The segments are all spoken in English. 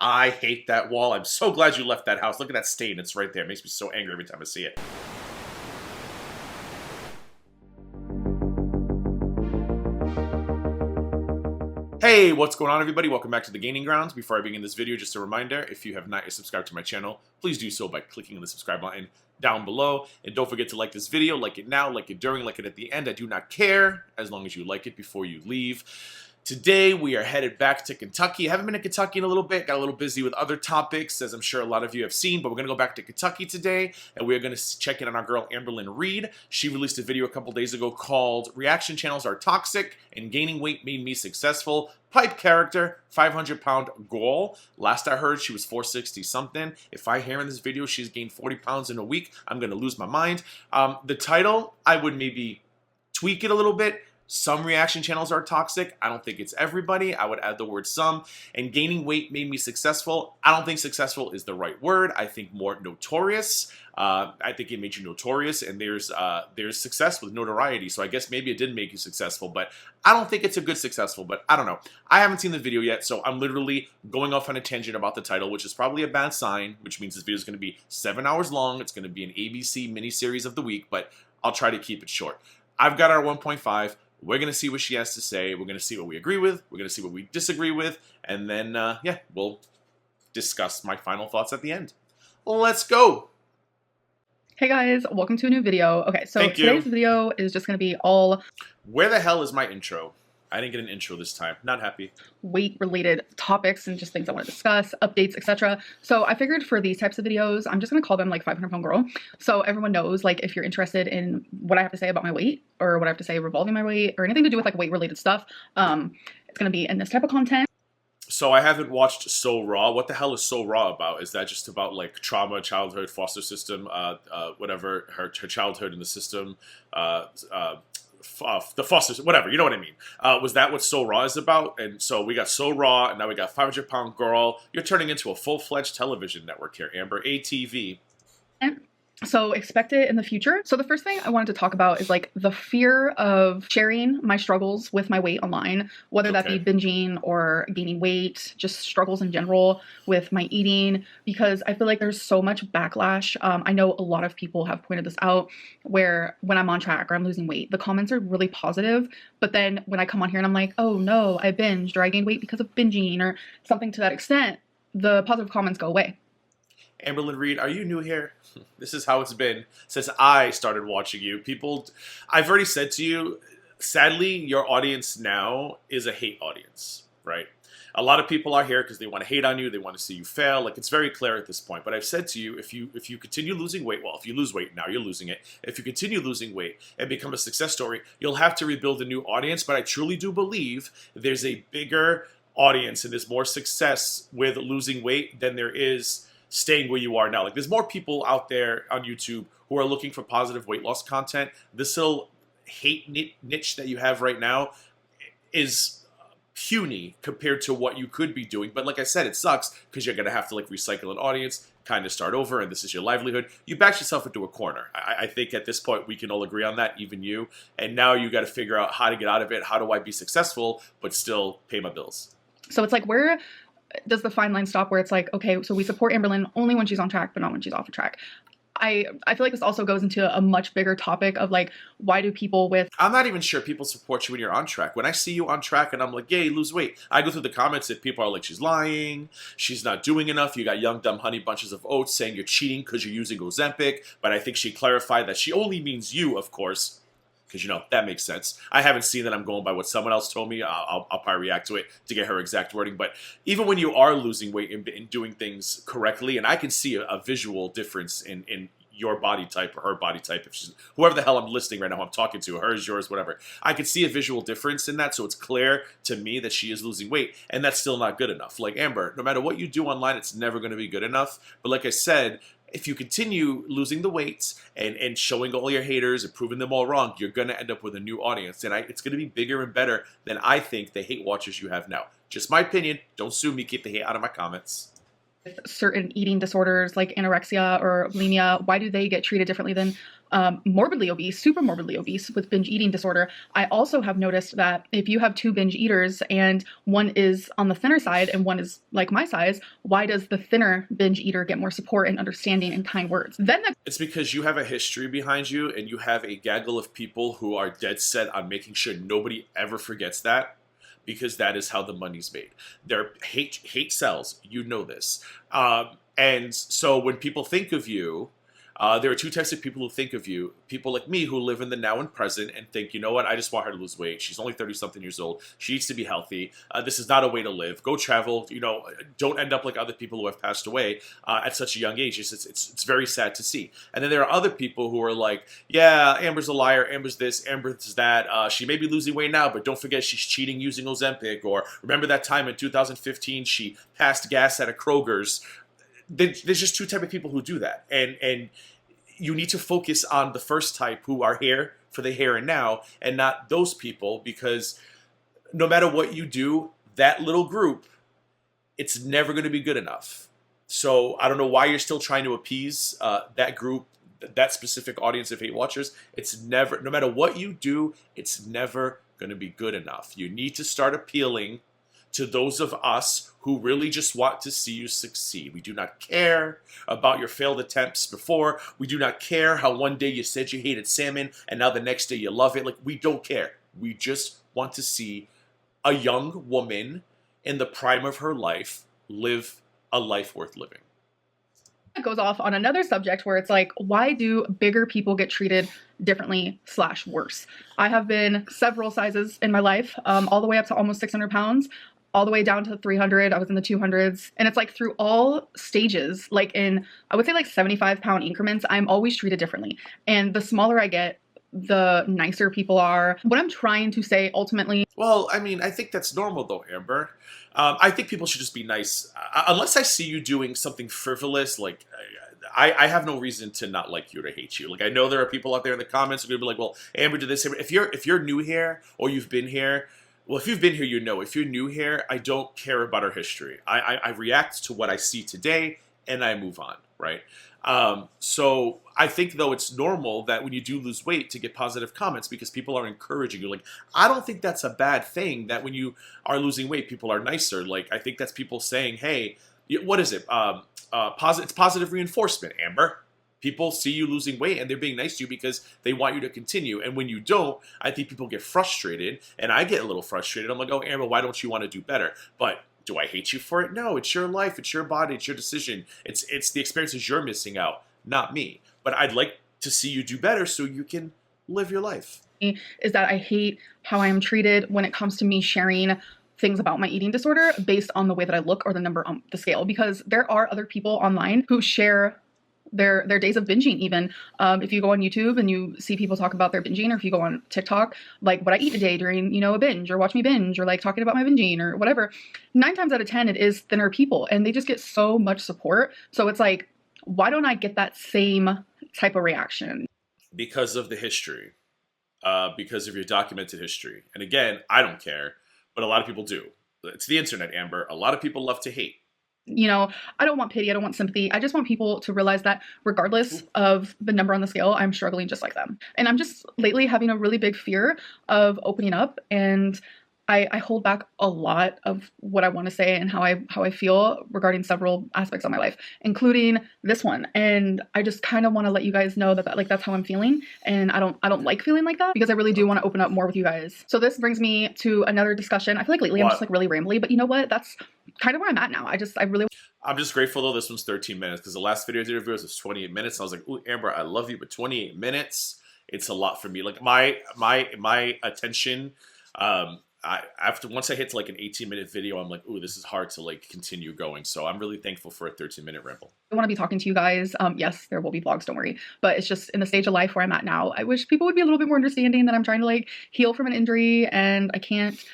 I hate that wall. I'm so glad you left that house. Look at that stain. It's right there. It makes me so angry every time I see it. Hey, what's going on, everybody? Welcome back to the Gaining Grounds. Before I begin this video, just a reminder, if you have not yet subscribed to my channel, please do so by clicking on the subscribe button down below. And don't forget to like this video, like it now, like it during, like it at the end. I do not care, as long as you like it before you leave. Today, we are headed back to Kentucky. I haven't been to Kentucky in a little bit. Got a little busy with other topics, as I'm sure a lot of you have seen. But we're going to go back to Kentucky today, and we're going to check in on our girl, AmberLynn Reid. She released a video a couple days ago called Reaction Channels Are Toxic, and Gaining Weight Made Me Successful. Pipe character, 500-pound goal. Last I heard, she was 460-something. If I hear in this video she's gained 40 pounds in a week, I'm going to lose my mind. The title, I would maybe tweak it a little bit. Some reaction channels are toxic. I don't think it's everybody. I would add the word some. And gaining weight made me successful. I don't think successful is the right word. I think more notorious. I think it made you notorious, and there's success with notoriety. So I guess maybe it did make you successful, but I don't think it's a good successful. But I don't know. I haven't seen the video yet, so I'm literally going off on a tangent about the title, which is probably a bad sign, which means this video is going to be 7 hours long. It's going to be an ABC mini-series of the week, but I'll try to keep it short. I've got our 1.5. We're going to see what she has to say. We're going to see what we agree with. We're going to see what we disagree with. And then, yeah, we'll discuss my final thoughts at the end. Let's go. Hey guys, welcome to a new video. Okay, so today's video is just going to be all... Where the hell is my intro? I didn't get an intro this time. Not happy. Weight-related topics and just things I want to discuss, updates, etc. So I figured for these types of videos, I'm just going to call them like 500-pound girl. So everyone knows, like, if you're interested in what I have to say about my weight or what I have to say revolving my weight or anything to do with like weight-related stuff, it's going to be in this type of content. So I haven't watched So Raw. What the hell is So Raw about? Is that just about like trauma, childhood, foster system, whatever, her childhood in the system, the foster, whatever, you know what I mean. Was that what So Raw is about? And so we got So Raw, and now we got 500-pound girl. You're turning into a full-fledged television network here, Amber. ATV. So expect it in the future. So the first thing I wanted to talk about is like the fear of sharing my struggles with my weight online, whether that be binging or gaining weight, just struggles in general with my eating, because I feel like there's so much backlash. I know a lot of people have pointed this out where when I'm on track or I'm losing weight, the comments are really positive. But then when I come on here and I'm like, oh no, I binged or I gained weight because of binging or something to that extent, the positive comments go away. AmberLynn Reid, are you new here? This is how it's been since I started watching you. People, I've already said to you, sadly, your audience now is a hate audience, right? A lot of people are here because they want to hate on you. They want to see you fail. Like, it's very clear at this point. But I've said to you, if you continue losing weight, well, if you lose weight now, you're losing it. If you continue losing weight and become a success story, you'll have to rebuild a new audience. But I truly do believe there's a bigger audience and there's more success with losing weight than there is staying where you are now. Like, there's more people out there on YouTube who are looking for positive weight loss content. This little hate niche that you have right now is puny compared to what you could be doing. But like I said, it sucks because you're going to have to like recycle an audience, kind of start over, and this is your livelihood. You backed yourself into a corner. I think at this point we can all agree on that, even you. And now you got to figure out how to get out of it. How do I be successful but still pay my bills? So it's like, where does the fine line stop where it's like, okay, so we support AmberLynn only when she's on track, but not when she's off the track? I feel like this also goes into a much bigger topic of like, why do people with... I'm not even sure people support you when you're on track. When I see you on track and I'm like, yay, lose weight, I go through the comments that people are like, she's lying, she's not doing enough. You got young, dumb honey bunches of oats saying you're cheating because you're using Ozempic. But I think she clarified that she only means you, of course, because, you know, that makes sense. I haven't seen that. I'm going by what someone else told me. I'll probably react to it to get her exact wording. But even when you are losing weight and doing things correctly, and I can see a visual difference in your body type or her body type, if she's whoever the hell I'm listening right now, I'm talking to, hers, yours, whatever. I can see a visual difference in that, so it's clear to me that she is losing weight, and that's still not good enough. Like, Amber, no matter what you do online, it's never going to be good enough. But like I said, if you continue losing the weight and showing all your haters and proving them all wrong, you're going to end up with a new audience. And it's going to be bigger and better than I think the hate watchers you have now. Just my opinion. Don't sue me. Keep the hate out of my comments. certain eating disorders like anorexia or bulimia, why do they get treated differently than morbidly obese, super morbidly obese with binge eating disorder? I also have noticed that if you have two binge eaters and one is on the thinner side and one is like my size, why does the thinner binge eater get more support and understanding and kind words? Then it's because you have a history behind you and you have a gaggle of people who are dead set on making sure nobody ever forgets that, because that is how the money's made. Their hate sells. You know this. And so when people think of you, there are two types of people who think of you. People like me who live in the now and present and think, you know what, I just want her to lose weight. She's only 30-something years old. She needs to be healthy. This is not a way to live. Go travel. You know, don't end up like other people who have passed away at such a young age. It's very sad to see. And then there are other people who are like, yeah, Amber's a liar. Amber's this. Amber's that. She may be losing weight now, but don't forget she's cheating using Ozempic. Or remember that time in 2015 she passed gas at a Kroger's. There's just two types of people who do that. And you need to focus on the first type who are here for the here and now and not those people, because no matter what you do, that little group, it's never going to be good enough. So I don't know why you're still trying to appease that group, that specific audience of hate watchers. It's never, no matter what you do, it's never going to be good enough. You need to start appealing to those of us who really just want to see you succeed. We do not care about your failed attempts before. We do not care how one day you said you hated salmon and now the next day you love it. Like, we don't care. We just want to see a young woman in the prime of her life live a life worth living. It goes off on another subject where it's like, why do bigger people get treated differently / worse? I have been several sizes in my life, all the way up to almost 600 pounds. All the way down to 300. I was in the 200s. And it's like through all stages, like in, I would say like 75-pound increments, I'm always treated differently. And the smaller I get, the nicer people are. What I'm trying to say ultimately. Well, I mean, I think that's normal though, Amber. I think people should just be nice. Unless I see you doing something frivolous, like I have no reason to not like you or to hate you. Like, I know there are people out there in the comments who are gonna be like, well, Amber did this. If you're new here or you've been here, well, if you've been here, you know. If you're new here, I don't care about our history. I react to what I see today, and I move on, right? So I think, though, it's normal that when you do lose weight to get positive comments because people are encouraging you. Like, I don't think that's a bad thing that when you are losing weight, people are nicer. Like, I think that's people saying, hey, what is it? It's positive reinforcement, Amber. People see you losing weight and they're being nice to you because they want you to continue. And when you don't, I think people get frustrated, and I get a little frustrated. I'm like, oh, Amber, why don't you want to do better? But do I hate you for it? No, it's your life, it's your body, it's your decision. It's the experiences you're missing out, not me. But I'd like to see you do better so you can live your life. Is that I hate how I am treated when it comes to me sharing things about my eating disorder based on the way that I look or the number on the scale, because there are other people online who share their days of binging. Even if you go on YouTube and you see people talk about their binging, or if you go on TikTok, like what I eat today during, you know, a binge, or watch me binge, or like talking about my binging or whatever, 9 times out of 10 it is thinner people, and they just get so much support. So it's like, why don't I get that same type of reaction? Because of the history, because of your documented history. And again, I don't care, but a lot of people do. It's the internet, Amber. A lot of people love to hate. You know, I don't want pity. I don't want sympathy. I just want people to realize that regardless of the number on the scale, I'm struggling just like them. And I'm just lately having a really big fear of opening up, and I hold back a lot of what I want to say and how I feel regarding several aspects of my life, including this one. And I just kind of want to let you guys know that like that's how I'm feeling, and I don't like feeling like that, because I really do want to open up more with you guys. So this brings me to another discussion. I feel like lately I'm just like really rambly, but you know what? That's kind of where I'm at now. I'm just grateful though this one's 13 minutes, because the last video I did of yours was 28 minutes. I was like, ooh, Amber, I love you, but 28 minutes, it's a lot for me. Like my attention, once I hit to like an 18-minute video, I'm like, ooh, this is hard to like continue going. So I'm really thankful for a 13-minute ramble. I want to be talking to you guys. Yes, there will be vlogs, don't worry. But it's just in the stage of life where I'm at now. I wish people would be a little bit more understanding that I'm trying to like heal from an injury, and I can't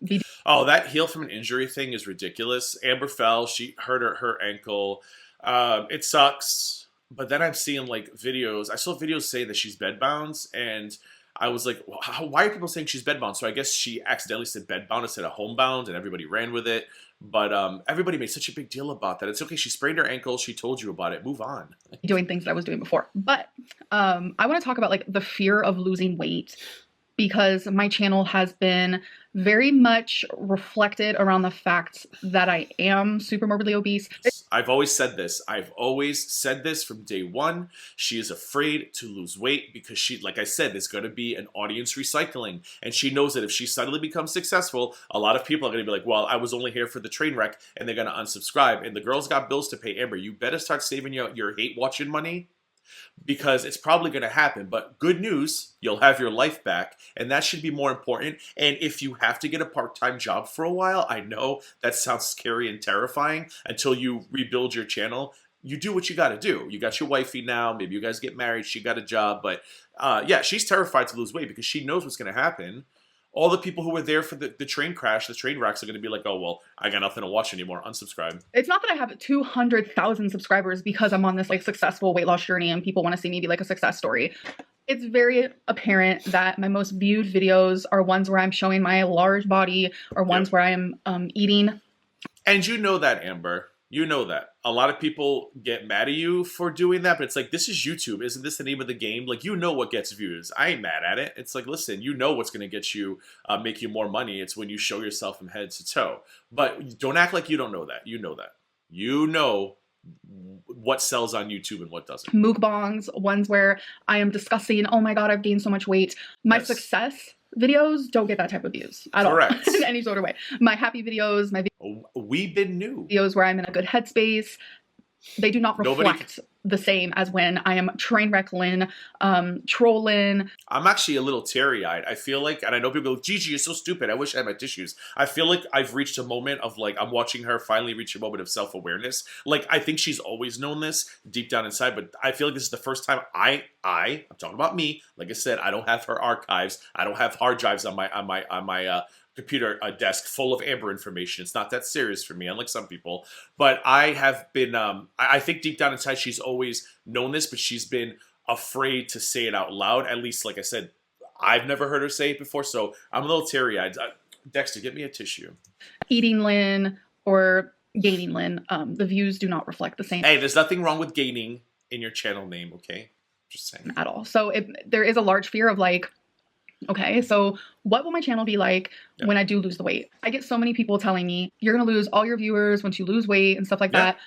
be. Oh, that heal from an injury thing is ridiculous. Amber fell. She hurt her ankle. It sucks. But then I'm seeing like videos. I saw videos say that she's bedbound, and I was like, well, why are people saying she's bedbound? So I guess she accidentally said bedbound instead of homebound, and everybody ran with it. But everybody made such a big deal about that. It's okay. She sprained her ankle. She told you about it. Move on. Doing things that I was doing before. But I want to talk about like the fear of losing weight, because my channel has been very much reflected around the fact that I am super morbidly obese. I've always said this. I've always said this from day one. She is afraid to lose weight because she, like I said, there's going to be an audience recycling. And she knows that if she suddenly becomes successful, a lot of people are going to be like, well, I was only here for the train wreck, and they're going to unsubscribe. And the girl's got bills to pay. Amber, you better start saving your hate watching money, because it's probably going to happen. But good news, you'll have your life back, and that should be more important. And if you have to get a part-time job for a while, I know that sounds scary and terrifying until you rebuild your channel. You do what you got to do. You got your wifey now. Maybe you guys get married. She got a job. But yeah, she's terrified to lose weight because she knows what's going to happen. All the people who were there for the train crash, the train wrecks, are going to be like, oh, well, I got nothing to watch anymore. Unsubscribe. It's not that I have 200,000 subscribers because I'm on this like successful weight loss journey and people want to see me be like a success story. It's very apparent that my most viewed videos are ones where I'm showing my large body or ones where I'm eating. And you know that, Amber. You know that. A lot of people get mad at you for doing that, but it's like, this is YouTube. Isn't this the name of the game? Like, you know what gets views. I ain't mad at it. It's like, listen, you know what's going to get you, make you more money. It's when you show yourself from head to toe. But don't act like you don't know that. You know that. You know what sells on YouTube and what doesn't. Mukbangs, ones where I am discussing, oh my God, I've gained so much weight. My success videos don't get that type of views at all in any sort of way. My happy videos, my we've been new videos where I'm in a good headspace, they do not reflect the same as when I am train wreckling, trolling. I'm actually a little teary-eyed. I feel like, and I know people go, Gigi, you're so stupid. I wish I had my tissues. I feel like I've reached a moment of like, I'm watching her finally reach a moment of self-awareness. Like, I think she's always known this deep down inside, but I feel like this is the first time I'm talking about me. Like I said, I don't have her archives. I don't have hard drives on my computer desk full of Amber information. It's not that serious for me, unlike some people. But I have been, I think deep down inside she's always known this, but she's been afraid to say it out loud. At least, like I said, I've never heard her say it before, so I'm a little teary-eyed. Dexter, get me a tissue. Eating Lynn or gaining Lynn, the views do not reflect the same. Hey, there's nothing wrong with gaining in your channel name, okay? Just saying. At all. So there is a large fear of like, okay, so what will my channel be like when I do lose the weight? I get so many people telling me, you're going to lose all your viewers once you lose weight and stuff like that.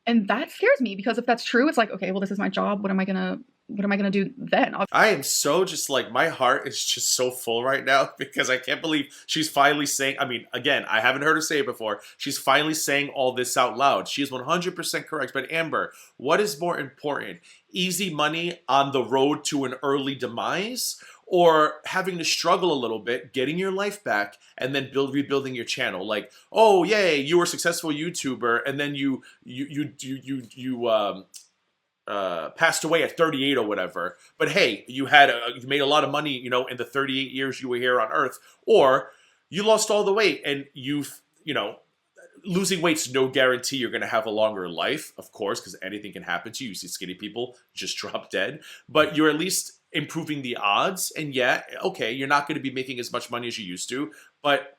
And that scares me because if that's true, it's like, okay, well, this is my job. What am I going to do then? I am so just like, my heart is just so full right now because I can't believe she's finally saying, I mean, again, I haven't heard her say it before. She's finally saying all this out loud. She is 100% correct. But Amber, what is more important? Easy money on the road to an early demise, or having to struggle a little bit, getting your life back, and then rebuilding your channel? Like, oh yay, you were a successful YouTuber, and then you passed away at 38 or whatever. But hey, you made a lot of money, you know, in the 38 years you were here on Earth. Or you lost all the weight, and losing weight's no guarantee you're going to have a longer life, of course, because anything can happen to you. You see skinny people just drop dead, but you're at least improving the odds. And yeah, okay, you're not going to be making as much money as you used to, but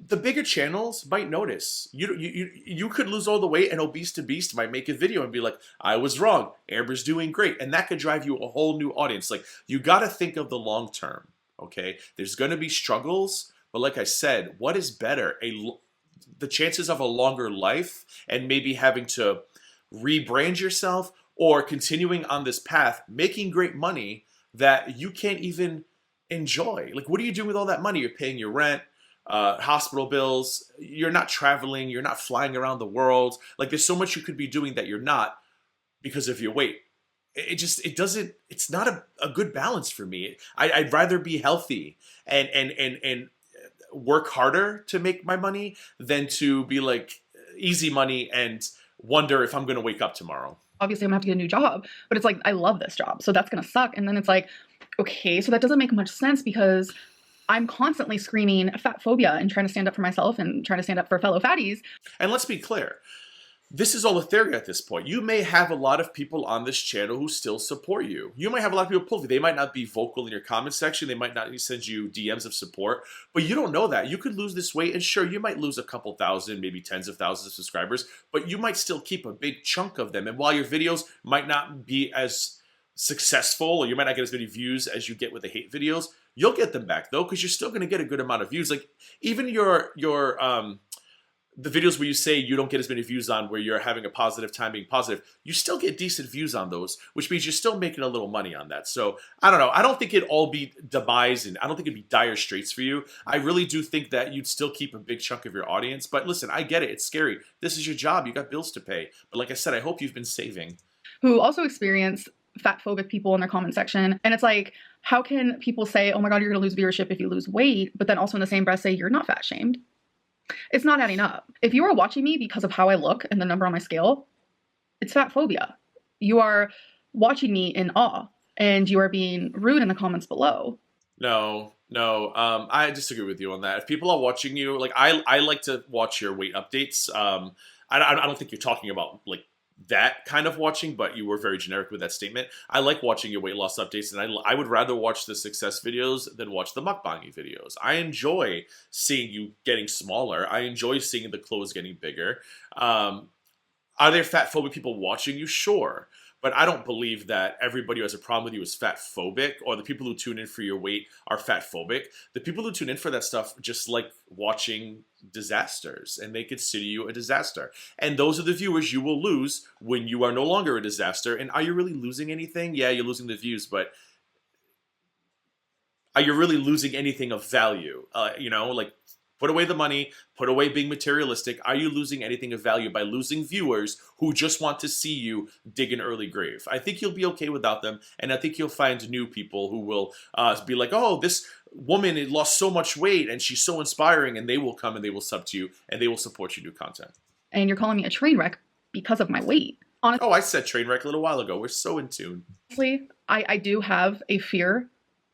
the bigger channels might notice. You could lose all the weight, and Obese to Beast might make a video and be like, I was wrong, Amber's doing great. And that could drive you a whole new audience. Like, you got to think of the long term, okay? There's going to be struggles, but like I said, what is better? The chances of a longer life and maybe having to rebrand yourself, or continuing on this path, making great money that you can't even enjoy. Like, what are you doing with all that money? You're paying your rent, hospital bills. You're not traveling. You're not flying around the world. Like, there's so much you could be doing that you're not because of your weight. It's not a good balance for me. I'd rather be healthy and work harder to make my money than to be like easy money and wonder if I'm going to wake up tomorrow. Obviously, I'm gonna have to get a new job, but it's like, I love this job, so that's gonna suck. And then it's like, okay, so that doesn't make much sense because I'm constantly screaming fat phobia and trying to stand up for myself and trying to stand up for fellow fatties. And let's be clear, this is all a theory at this point. You may have a lot of people on this channel who still support you. You might have a lot of people pull you. They might not be vocal in your comment section. They might not send you DMs of support, but you don't know that. You could lose this weight, and sure, you might lose a couple thousand, maybe tens of thousands of subscribers, but you might still keep a big chunk of them. And while your videos might not be as successful, or you might not get as many views as you get with the hate videos, you'll get them back though, because you're still going to get a good amount of views. Like even the videos where you say you don't get as many views on, where you're having a positive time being positive, you still get decent views on those, which means you're still making a little money on that. So I don't know. I don't think it'd all be demise, and I don't think it'd be dire straits for you. I really do think that you'd still keep a big chunk of your audience. But listen, I get it. It's scary. This is your job. You got bills to pay. But like I said, I hope you've been saving. Who also experience fat phobic people in their comment section. And it's like, how can people say, oh my God, you're going to lose viewership if you lose weight, but then also in the same breath say you're not fat shamed? It's not adding up. If you are watching me because of how I look and the number on my scale, it's fat phobia. You are watching me in awe, and you are being rude in the comments below. No, I disagree with you on that. If people are watching you, like I like to watch your weight updates. I don't think you're talking about like that kind of watching, but you were very generic with that statement. I like watching your weight loss updates, and I would rather watch the success videos than watch the mukbangy videos. I enjoy seeing you getting smaller. I enjoy seeing the clothes getting bigger. Are there fat phobic people watching you? Sure. But I don't believe that everybody who has a problem with you is fat phobic, or the people who tune in for your weight are fat phobic. The people who tune in for that stuff just like watching disasters, and they consider you a disaster. And those are the viewers you will lose when you are no longer a disaster. And are you really losing anything? Yeah, you're losing the views, but are you really losing anything of value? Like put away the money, put away being materialistic. Are you losing anything of value by losing viewers who just want to see you dig an early grave? I think you'll be okay without them, and I think you'll find new people who will be like, oh, this woman lost so much weight and she's so inspiring, and they will come and they will sub to you and they will support your new content. And you're calling me a train wreck because of my weight. Honestly, I said train wreck a little while ago. We're so in tune. Honestly, I do have a fear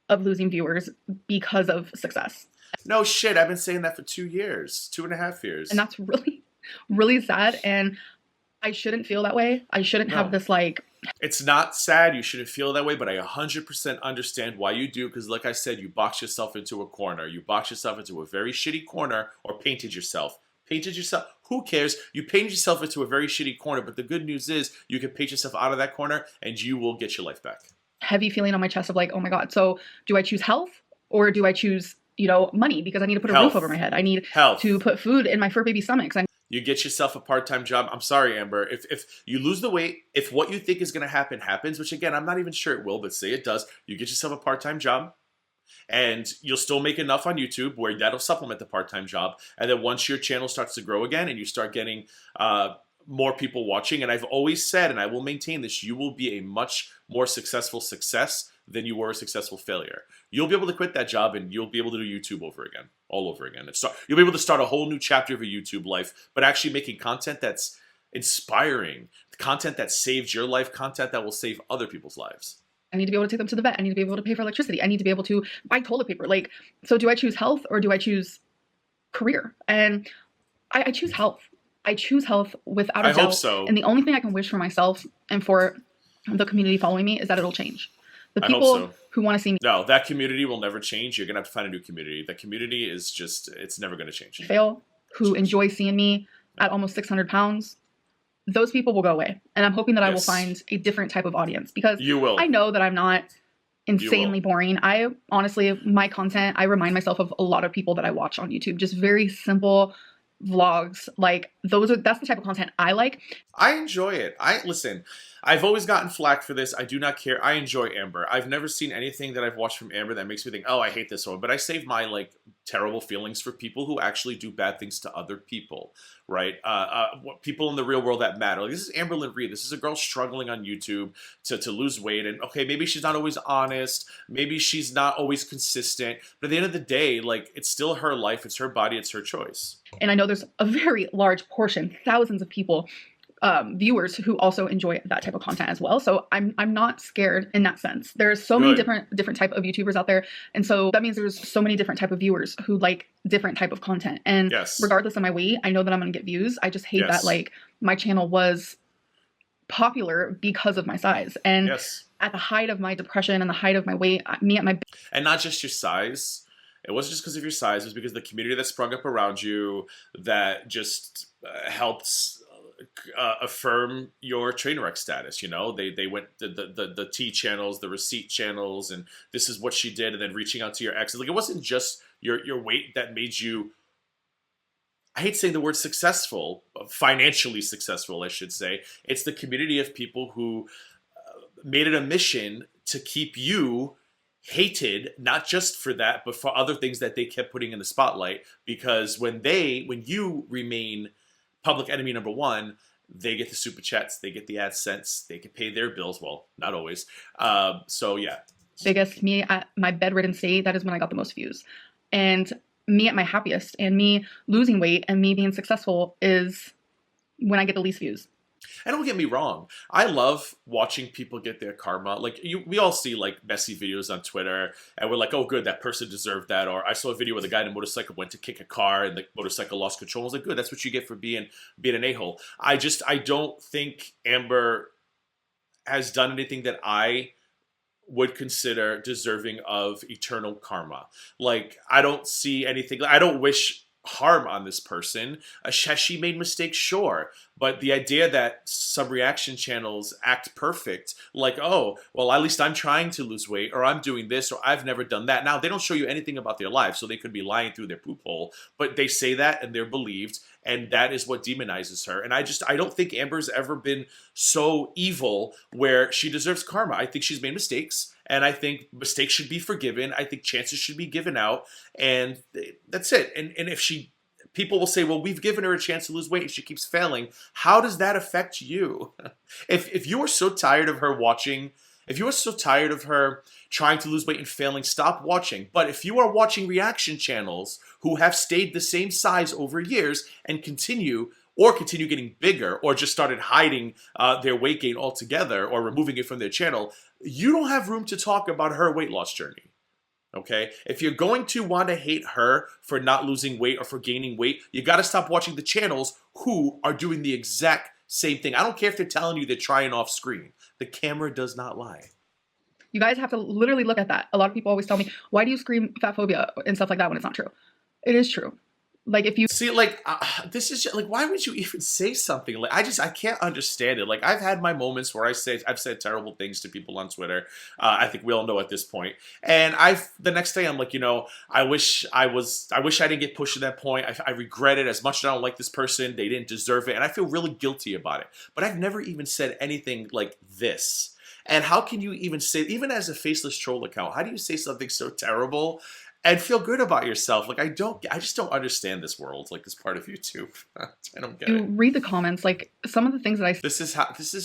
of losing viewers because of success. No shit, I've been saying that for 2 years, 2.5 years. And that's really, really sad. And I shouldn't feel that way. I shouldn't have this like... It's not sad. You shouldn't feel that way, but I 100% understand why you do. Because like I said, you boxed yourself into a corner. You boxed yourself into a very shitty corner, or painted yourself. Painted yourself. Who cares? You painted yourself into a very shitty corner. But the good news is you can paint yourself out of that corner and you will get your life back. Heavy feeling on my chest of like, oh my God. So do I choose health, or do I choose... money, because I need to put a roof over my head. I need to put food in my fur baby stomachs. You get yourself a part-time job. I'm sorry, Amber. If you lose the weight, if what you think is going to happen happens, which again, I'm not even sure it will, but say it does, you get yourself a part-time job, and you'll still make enough on YouTube where that'll supplement the part-time job. And then once your channel starts to grow again and you start getting more people watching, and I've always said, and I will maintain this, you will be a much more successful success than you were a successful failure. You'll be able to quit that job and you'll be able to do YouTube all over again. You'll be able to start a whole new chapter of your YouTube life, but actually making content that's inspiring, content that saves your life, content that will save other people's lives. I need to be able to take them to the vet. I need to be able to pay for electricity. I need to be able to buy toilet paper. Like, so do I choose health or do I choose career? And I choose health. I choose health without a doubt. I hope so. And the only thing I can wish for myself and for the community following me is that it'll change. The people who want to see me. No, that community will never change. You're going to have to find a new community. That community is just, it's never going to change. Fail, who enjoy seeing me at almost 600 pounds, those people will go away. And I'm hoping that I will find a different type of audience, because I know that I'm not insanely boring. I honestly, my content, I remind myself of a lot of people that I watch on YouTube, just very simple vlogs. Like that's the type of content I like. I enjoy it. Listen, I've always gotten flack for this. I do not care. I enjoy Amber. I've never seen anything that I've watched from Amber that makes me think, oh, I hate this one. But I save my like terrible feelings for people who actually do bad things to other people, right? People in the real world that matter. Like, this is AmberLynn Reid. This is a girl struggling on YouTube to lose weight. And okay, maybe she's not always honest. Maybe she's not always consistent. But at the end of the day, like, it's still her life. It's her body. It's her choice. And I know there's a very large portion, thousands of people viewers who also enjoy that type of content as well. So I'm not scared in that sense. There's so many different type of YouTubers out there, and so that means there's so many different type of viewers who like different type of content. And regardless of my weight, I know that I'm gonna get views. I just hate that like my channel was popular because of my size. And at the height of my depression and the height of my weight, me at my and not just your size. It wasn't just because of your size. It was because of the community that sprung up around you that just helped affirm your train wreck status. You know, they went the T channels, the receipt channels, and this is what she did, and then reaching out to your exes. Like, it wasn't just your weight that made you, I hate saying the word successful, financially successful, I should say. It's the community of people who made it a mission to keep you hated, not just for that, but for other things that they kept putting in the spotlight. Because when you remain public enemy number one, they get the super chats, they get the AdSense, they can pay their bills. Well, not always. So yeah. Biggest, me at my bedridden state, that is when I got the most views. And me at my happiest and me losing weight and me being successful is when I get the least views. And don't get me wrong, I love watching people get their karma. Like, we all see like messy videos on Twitter, and we're like, oh good, that person deserved that. Or I saw a video where the guy in a motorcycle went to kick a car and the motorcycle lost control. I was like, good, that's what you get for being an a-hole. I don't think Amber has done anything that I would consider deserving of eternal karma. Like, I don't see anything, I don't wish harm on this person. Has she made mistakes? Sure. But the idea that some reaction channels act perfect, like, oh, well, at least I'm trying to lose weight, or I'm doing this, or I've never done that. Now, they don't show you anything about their life, so they could be lying through their poop hole, but they say that and they're believed, and that is what demonizes her. And I don't think Amber's ever been so evil where she deserves karma. I think she's made mistakes, and I think mistakes should be forgiven. I think chances should be given out, and that's it. And if people will say, well, we've given her a chance to lose weight and she keeps failing. How does that affect you? If you are so tired of her if you are so tired of her trying to lose weight and failing, stop watching. But if you are watching reaction channels who have stayed the same size over years and continue getting bigger, or just started hiding their weight gain altogether or removing it from their channel, you don't have room to talk about her weight loss journey. Okay? If you're going to want to hate her for not losing weight or for gaining weight, you got to stop watching the channels who are doing the exact same thing. I don't care if they're telling you they're trying off screen. The camera does not lie. You guys have to literally look at that. A lot of people always tell me, why do you scream fat phobia and stuff like that when it's not true? It is true. Like, if you see, like, this is just, like, why would you even say something? Like, I can't understand it. Like, I've had my moments where I've said terrible things to people on Twitter. I think we all know at this point. And the next day I'm like, you know, I wish I didn't get pushed to that point. I regret it as much as I don't like this person. They didn't deserve it. And I feel really guilty about it. But I've never even said anything like this. And how can you even say, even as a faceless troll account, how do you say something so terrible and feel good about yourself? Like, I just don't understand this world, like this part of YouTube. I don't get it. You read the comments, like some of the things that I this is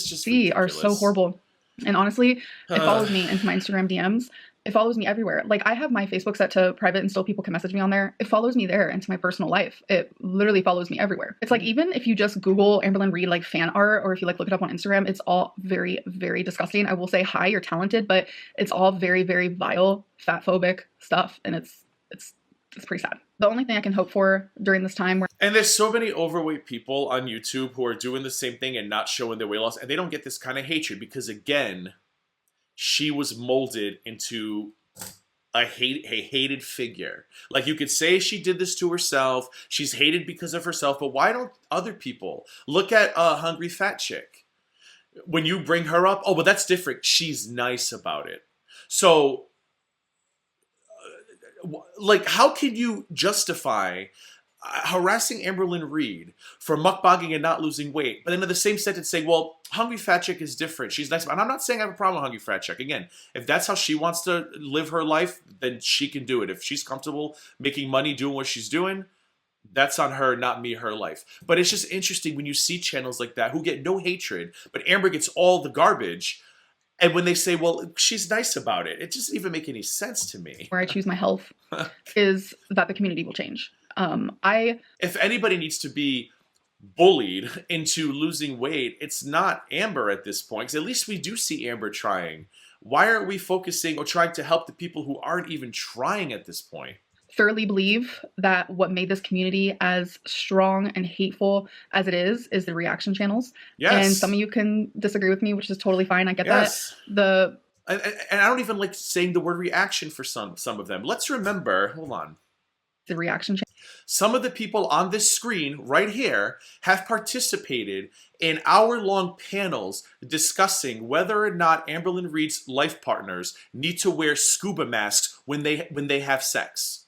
just see ridiculous. Are so horrible. And honestly, it follows me into my Instagram DMs. It follows me everywhere. Like, I have my Facebook set to private and still people can message me on there. It follows me there into my personal life. It literally follows me everywhere. It's like, even if you just Google AmberLynn Reid like fan art, or if you like look it up on Instagram, it's all very, very disgusting. I will say, hi, you're talented, but it's all very, very vile, fat phobic stuff. And it's pretty sad. The only thing I can hope for during this time and there's so many overweight people on YouTube who are doing the same thing and not showing their weight loss, and they don't get this kind of hatred because, again, she was molded into a hated figure. Like, you could say she did this to herself. She's hated because of herself, but why don't other people? Look at Hungry Fat Chick. When you bring her up, oh, but that's different. She's nice about it. So, like, how can you justify harassing AmberLynn Reid for mukbanging and not losing weight, but then in the same sentence say, well, Hungry Fat Chick is different. She's nice. And I'm not saying I have a problem with Hungry Fat Chick. Again, if that's how she wants to live her life, then she can do it. If she's comfortable making money doing what she's doing, that's on her, not me, her life. But it's just interesting when you see channels like that who get no hatred, but Amber gets all the garbage. And when they say, well, she's nice about it, it doesn't even make any sense to me. where I choose my health is that the community will change. If anybody needs to be bullied into losing weight, it's not Amber at this point, because at least we do see Amber trying. Why aren't we focusing or trying to help the people who aren't even trying at this point? Thoroughly believe that what made this community as strong and hateful as it is the reaction channels. Yes. And some of you can disagree with me, which is totally fine. I get Yes. that. And I don't even like saying the word reaction for some of them. Let's remember, hold on. The reaction channel. Some of the people on this screen right here have participated in hour-long panels discussing whether or not AmberLynn Reid's life partners need to wear scuba masks when they have sex.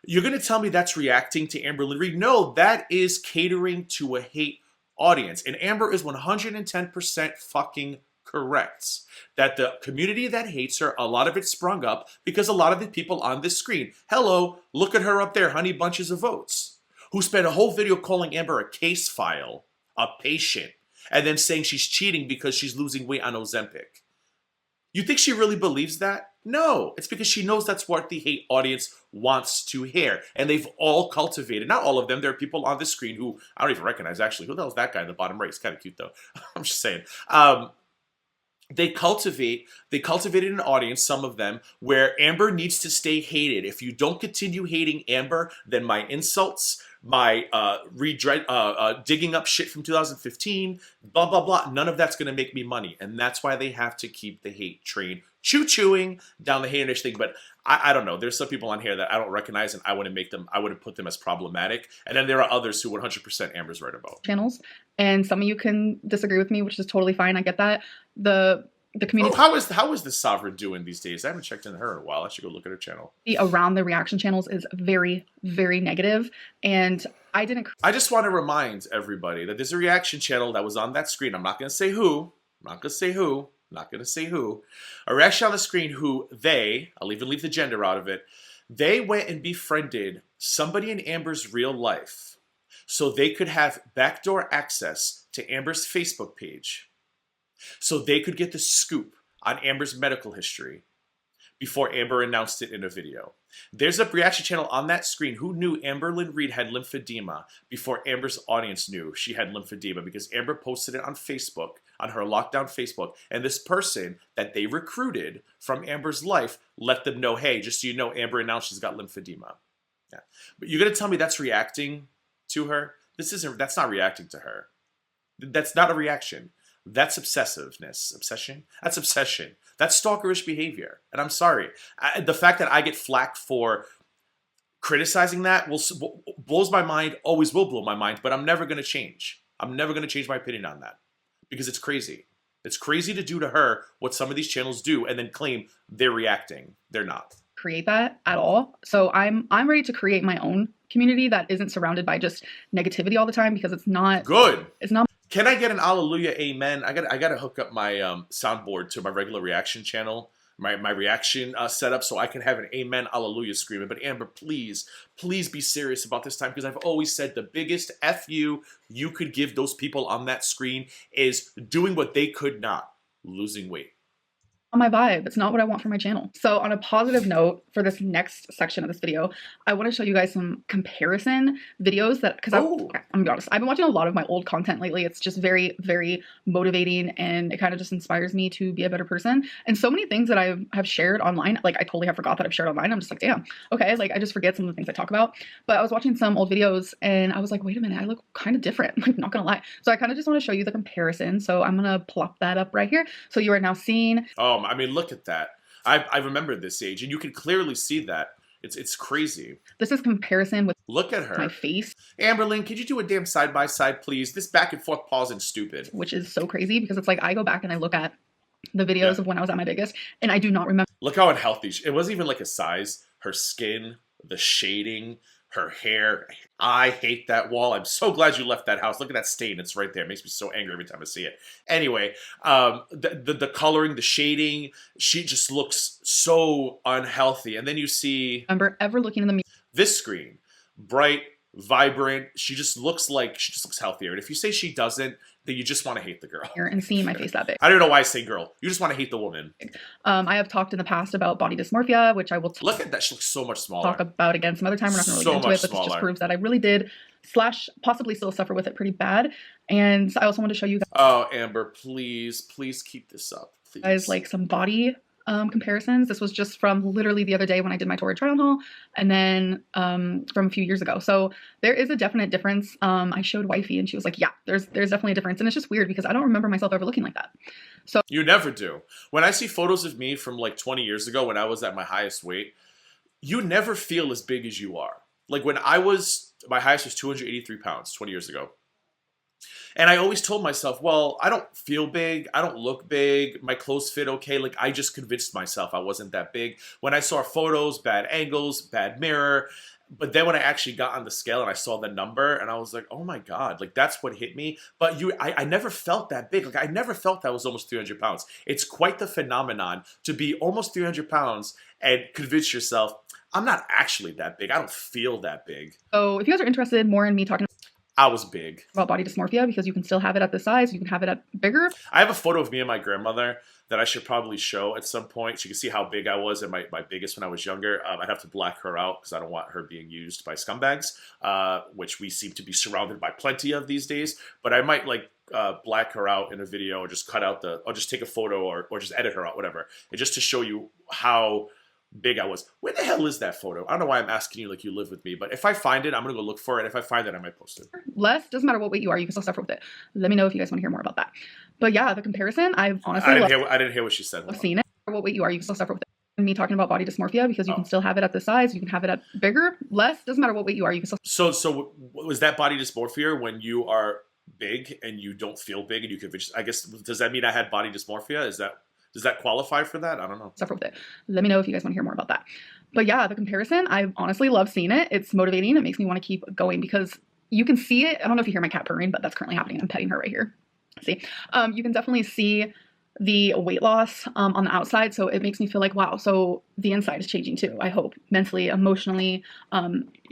You're going to tell me that's reacting to AmberLynn Reid? No, that is catering to a hate audience. And Amber is 110% fucking correct. That the community that hates her, a lot of it sprung up because a lot of the people on this screen, hello, look at her up there, honey bunches of votes, who spent a whole video calling Amber a case file, a patient, and then saying she's cheating because she's losing weight on Ozempic. You think she really believes that? No, it's because she knows that's what the hate audience wants to hear. And they've all cultivated, not all of them, there are people on the screen who I don't even recognize actually. Who the hell is that guy in the bottom right? He's kind of cute though. I'm just saying. They cultivated an audience, some of them, where Amber needs to stay hated. If you don't continue hating Amber, then my insults, my digging up shit from 2015, blah, blah, blah, none of that's going to make me money. And that's why they have to keep the hate train choo-chooing down the hate thing. But I don't know. There's some people on here that I don't recognize, and I wouldn't put them as problematic. And then there are others who 100% Amber's right about. Channels. And some of you can disagree with me, which is totally fine. I get that. The community. Oh, how is the Sovereign doing these days? I haven't checked into her in a while. I should go look at her channel. Around the reaction channels is very, very negative. And I just want to remind everybody that there's a reaction channel that was on that screen. I'm not going to say who. A reaction on the screen who I'll even leave the gender out of it. They went and befriended somebody in Amber's real life so they could have backdoor access to Amber's Facebook page. So they could get the scoop on Amber's medical history before Amber announced it in a video. There's a reaction channel on that screen who knew AmberLynn Reid had lymphedema before Amber's audience knew she had lymphedema because Amber posted it on Facebook, on her lockdown Facebook, and this person that they recruited from Amber's life let them know, hey, just so you know, Amber announced she's got lymphedema. Yeah. But you're going to tell me that's reacting to her? That's not reacting to her. That's not a reaction. That's obsessiveness. Obsession? That's obsession. That's stalkerish behavior. And I'm sorry. The fact that I get flack for criticizing that blows my mind, always will blow my mind, but I'm never going to change. I'm never going to change my opinion on that because it's crazy. It's crazy to do to her what some of these channels do and then claim they're reacting. They're not. Create that at all. So I'm ready to create my own community that isn't surrounded by just negativity all the time because it's not good. It's not. Can I get an hallelujah amen? I gotta hook up my soundboard to my regular reaction channel, my reaction setup, so I can have an amen hallelujah screaming. But Amber, please be serious about this time, because I've always said the biggest F you could give those people on that screen is doing what they could not, losing weight. My vibe. It's not what I want for my channel. So on a positive note, for this next section of this video, I want to show you guys some comparison videos because I'm gonna be honest, I've been watching a lot of my old content lately. It's just very, very motivating, and it kind of just inspires me to be a better person. And so many things that I have shared online, like I totally have forgot that I've shared online. I'm just like, damn, okay, like I just forget some of the things I talk about. But I was watching some old videos and I was like, wait a minute, I look kind of different. Like, not gonna lie. So I kind of just want to show you the comparison. So I'm gonna plop that up right here. So you are now seeing. I mean, look at that. I remember this age, and you can clearly see that. It's crazy. This is comparison with. Look at her. My face. AmberLynn, could you do a damn side by side, please? This back and forth pausing stupid. Which is so crazy because it's like I go back and I look at the videos of when I was at my biggest, and I do not remember. Look how unhealthy it wasn't even like a size. Her skin, the shading, her hair. I hate that wall. I'm so glad you left that house. Look at that stain. It's right there. It makes me so angry every time I see it. Anyway, the coloring, the shading, she just looks so unhealthy. And then you see... Remember ever looking in the mirror. This screen, bright, vibrant. She just looks healthier. And if you say she doesn't, then you just want to hate the girl. And seeing my face that big. I don't know why I say girl. You just want to hate the woman. I have talked in the past about body dysmorphia, which I will look at that. She looks so much smaller. Talk about again some other time. We're not going to really get into it, but this just proves that I really did slash possibly still suffer with it pretty bad. And I also want to show you Oh, Amber, please keep this up, guys like some body comparisons. This was just from literally the other day when I did my Torrid try on haul, and then from a few years ago. So there is a definite difference. I showed wifey and she was like, yeah, there's definitely a difference. And it's just weird because I don't remember myself ever looking like that. So you never do. When I see photos of me from like 20 years ago when I was at my highest weight, you never feel as big as you are. Like when my highest was 283 pounds 20 years ago. And I always told myself, well, I don't feel big. I don't look big. My clothes fit okay. Like I just convinced myself I wasn't that big. When I saw photos, bad angles, bad mirror. But then when I actually got on the scale and I saw the number and I was like, oh my God, like that's what hit me. But I never felt that big. Like I never felt I was almost 300 pounds. It's quite the phenomenon to be almost 300 pounds and convince yourself, I'm not actually that big. I don't feel that big. So if you guys are interested more in me talking I was big. About body dysmorphia, because you can still have it at this size, you can have it at bigger. I have a photo of me and my grandmother that I should probably show at some point. She can see how big I was and my biggest when I was younger. I'd have to black her out because I don't want her being used by scumbags, which we seem to be surrounded by plenty of these days. But I might like black her out in a video or just cut out or just take a photo or just edit her out, whatever. And just to show you how big I was. Where the hell is that photo? I don't know why I'm asking you like you live with me, but if I find it, I'm gonna go look for it. If I find it, I might post it. Less, doesn't matter what weight you are, you can still suffer with it. Let me know if you guys want to hear more about that. But yeah, the comparison, I've honestly I didn't hear what she said. I've seen it. What weight you are, you can still suffer with it. Me talking about body dysmorphia, because you can still have it at this size, you can have it at bigger, less, doesn't matter what weight you are, you can still. So was that body dysmorphia when you are big and you don't feel big and you can? I guess does that mean I had body dysmorphia? Does that qualify for that? I don't know. Suffer with it. Let me know if you guys want to hear more about that. But yeah, the comparison, I honestly love seeing it. It's motivating. It makes me want to keep going because you can see it. I don't know if you hear my cat purring, but that's currently happening. I'm petting her right here. See, you can definitely see the weight loss on the outside. So it makes me feel like, wow, so the inside is changing too. I hope mentally, emotionally,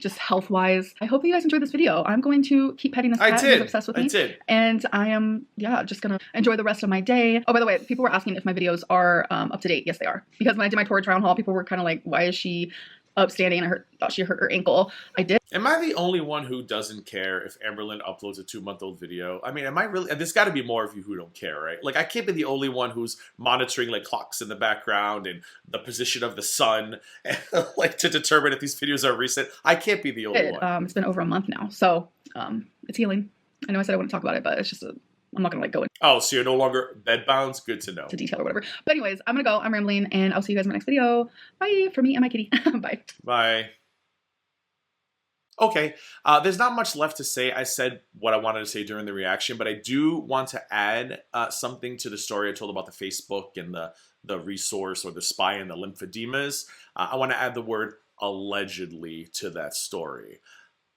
just health wise. I hope you guys enjoyed this video. I'm going to keep petting this cat. He's obsessed with me. And I am, just going to enjoy the rest of my day. Oh, by the way, people were asking if my videos are up to date. Yes, they are. Because when I did my Torrid try on haul, people were kind of like, why is she upstanding? I thought she hurt her ankle. I did. Am I the only one who doesn't care if AmberLynn uploads a 2-month-old video? I mean, am I really? And there's got to be more of you who don't care, right? Like, I can't be the only one who's monitoring like clocks in the background and the position of the sun, and, like to determine if these videos are recent. I can't be the only one. It's been over a month now, so it's healing. I know I said I wouldn't talk about it, but it's just I'm not gonna like go into. Oh, so you're no longer bedbound? Good to know. To detail or whatever. But anyways, I'm gonna go. I'm rambling, and I'll see you guys in my next video. Bye for me and my kitty. Bye. Bye. Okay, there's not much left to say. I said what I wanted to say during the reaction, but I do want to add something to the story I told about the Facebook and the resource or the spy and the lymphodemas. I want to add the word allegedly to that story.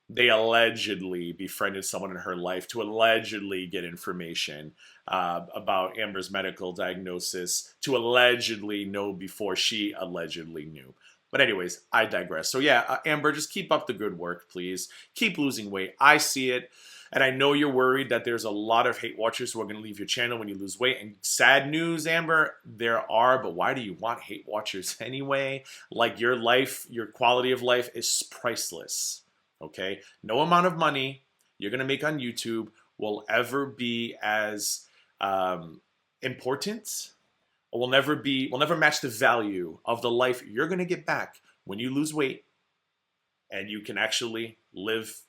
They allegedly befriended someone in her life to allegedly get information about Amber's medical diagnosis, to allegedly know before she allegedly knew. But anyways, I digress. So yeah, Amber, just keep up the good work, please. Keep losing weight. I see it. And I know you're worried that there's a lot of hate watchers who are going to leave your channel when you lose weight. And sad news, Amber, there are. But why do you want hate watchers anyway? Like your life, your quality of life is priceless. Okay? No amount of money you're going to make on YouTube will ever be as important, or will never match the value of the life you're going to get back when you lose weight and you can actually live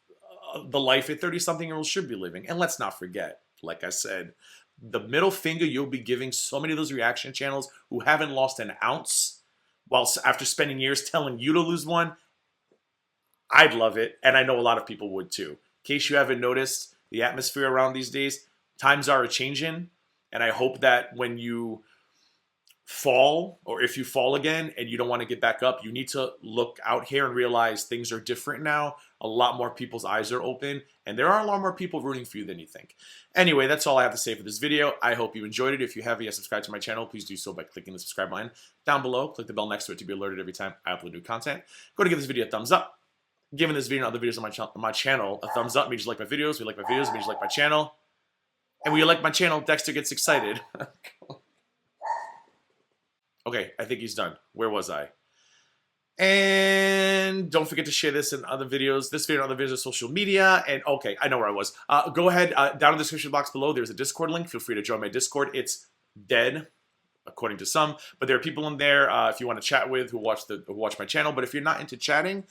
the life a 30-something-year-old should be living. And let's not forget, like I said, the middle finger you'll be giving so many of those reaction channels who haven't lost an ounce whilst after spending years telling you to lose one. I'd love it, and I know a lot of people would too. In case you haven't noticed, the atmosphere around these days, times are a-changing, and I hope that when you fall, or if you fall again and you don't want to get back up, you need to look out here and realize things are different now. A lot more people's eyes are open, and there are a lot more people rooting for you than you think. Anyway, that's all I have to say for this video. I hope you enjoyed it. If you haven't yet subscribed to my channel, please do so by clicking the subscribe button down below. Click the bell next to it to be alerted every time I upload new content. Go to give this video a thumbs up. Giving this video and other videos on my channel a thumbs up means you like my videos. We like my videos means you like my channel. And when you like my channel, Dexter gets excited. Okay, I think he's done. Where was I? And don't forget to share this in other videos, this video and other videos of social media. And okay, I know where I was. Go ahead, down in the description box below, there's a Discord link. Feel free to join my Discord. It's dead, according to some, but there are people in there if you want to chat with who watch my channel. But if you're not into chatting,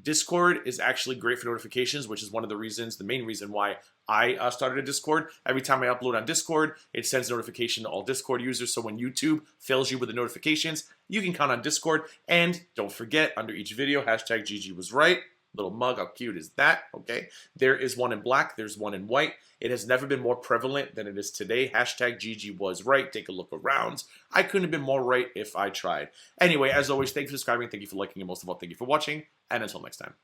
Discord is actually great for notifications, which is one of the reasons, the main reason why I started a Discord. Every time I upload on Discord, it sends notification to all Discord users. So when YouTube fails you with the notifications, you can count on Discord. And don't forget, under each video, hashtag GG was right. Little mug, how cute is that? Okay. There is one in black, there's one in white. It has never been more prevalent than it is today. Hashtag GG was right. Take a look around. I couldn't have been more right if I tried. Anyway, as always, thank you for subscribing, thank you for liking, and most of all, thank you for watching. And until next time.